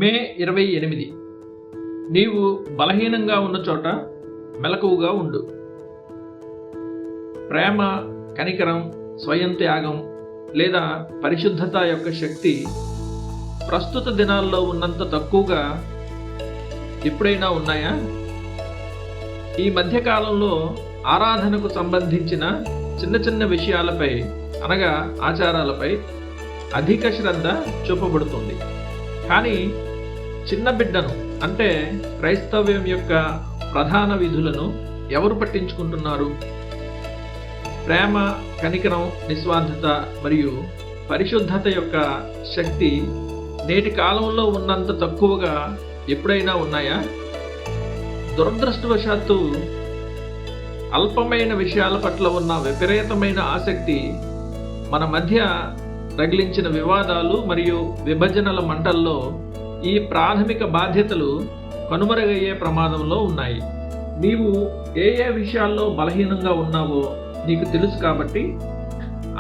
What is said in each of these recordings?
మే 28. నీవు బలహీనంగా ఉన్న చోట మెలకువగా ఉండు. ప్రేమ, కనికరం, స్వయం త్యాగం లేదా పరిశుద్ధత యొక్క శక్తి ప్రస్తుత దినాల్లో ఉన్నంత తక్కువగా ఎప్పుడైనా ఉన్నాయా? ఈ మధ్యకాలంలో ఆరాధనకు సంబంధించిన చిన్న చిన్న విషయాలపై అనగా ఆచారాలపై అధిక శ్రద్ధ చూపబడుతుంది. కానీ చిన్న బిడ్డను అంటే క్రైస్తవ్యం యొక్క ప్రధాన విధులను ఎవరు పట్టించుకుంటున్నారు? ప్రేమ, కనికరం, నిస్వార్థత మరియు పరిశుద్ధత యొక్క శక్తి నేటి కాలంలో ఉన్నంత తక్కువగా ఎప్పుడైనా ఉన్నాయా? దురదృష్టవశాత్తు అల్పమైన విషయాల పట్ల ఉన్న విపరీతమైన ఆసక్తి మన మధ్య రగిలించిన వివాదాలు మరియు విభజనల మంటల్లో ఈ ప్రాథమిక బాధ్యతలు కనుమరుగయ్యే ప్రమాదంలో ఉన్నాయి. నీవు ఏ విషయాల్లో బలహీనంగా ఉన్నావో నీకు తెలుసు కాబట్టి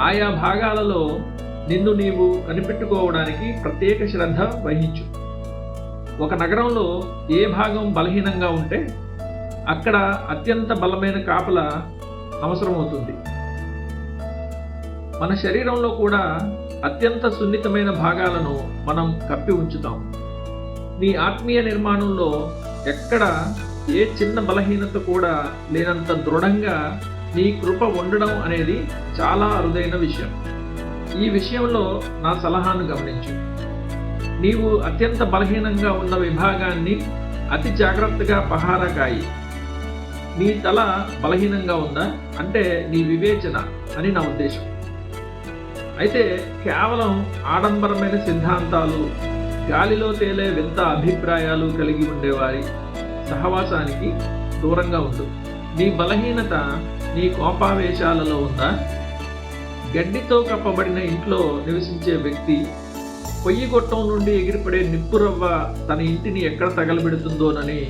ఆయా భాగాలలో నిన్ను నీవు కనిపెట్టుకోవడానికి ప్రత్యేక శ్రద్ధ వహించు. ఒక నగరంలో ఏ భాగం బలహీనంగా ఉంటే అక్కడ అత్యంత బలమైన కాపల అవసరమవుతుంది. మన శరీరంలో కూడా అత్యంత సున్నితమైన భాగాలను మనం కప్పి ఉంచుతాం. నీ ఆత్మీయ నిర్మాణంలో ఎక్కడ ఏ చిన్న బలహీనత కూడా లేనంత దృఢంగా నీ కృప ఉండడం అనేది చాలా అరుదైన విషయం. ఈ విషయంలో నా సలహాను గమనించు. నీవు అత్యంత బలహీనంగా ఉన్న విభాగాన్ని అతి జాగ్రత్తగా పహారా కాయి. నీ తల బలహీనంగా ఉందా అంటే నీ వివేచన అని నా ఉద్దేశం. అయితే కేవలం ఆడంబరమైన సిద్ధాంతాలు, గాలిలో తేలే వింత అభిప్రాయాలు కలిగి ఉండేవారి సహవాసానికి దూరంగా ఉండు. నీ బలహీనత నీ కోపావేశాలలో ఉందా? గడ్డితో కప్పబడిన ఇంట్లో నివసించే వ్యక్తి పొయ్యి గొట్టం నుండి ఎగిరిపడే నిప్పు రవ్వ తన ఇంటిని ఎక్కడ తగలబెడుతుందోనని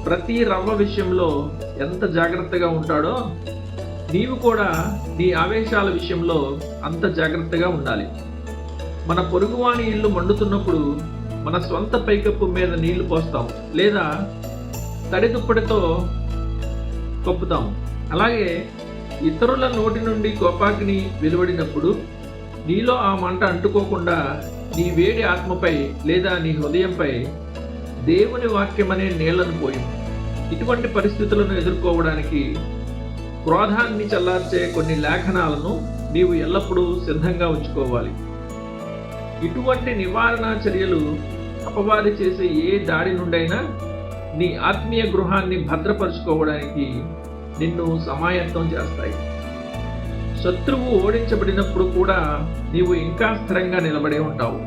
ప్రతి రవ్వ విషయంలో ఎంత జాగ్రత్తగా ఉంటాడో నీవు కూడా నీ ఆవేశాల విషయంలో అంత జాగ్రత్తగా ఉండాలి. మన పొరుగువాని ఇల్లు మండుతున్నప్పుడు మన స్వంత పైకప్పు మీద నీళ్లు పోస్తాం లేదా తడి దుప్పటితో కప్పుతాం. అలాగే ఇతరుల నోటి నుండి కోపాగ్ని వెలువడినప్పుడు నీలో ఆ మంట అంటుకోకుండా నీ వేడి ఆత్మపై లేదా నీ హృదయంపై దేవుని వాక్యమనే నీళ్లను పోయి. ఇటువంటి పరిస్థితులను ఎదుర్కోవడానికి క్రోధాన్ని చల్లార్చే కొన్ని లేఖనాలను నీవు ఎల్లప్పుడూ సిద్ధంగా ఉంచుకోవాలి. ఇటువంటి నివారణ చర్యలు అపవాది చేసే ఏ దాడి నుండైనా నీ ఆత్మీయ గృహాన్ని భద్రపరుచుకోవడానికి నిన్ను సమాయత్తం చేస్తాయి. శత్రువు ఓడించబడినప్పుడు కూడా నీవు ఇంకా స్థిరంగా నిలబడే ఉంటావు.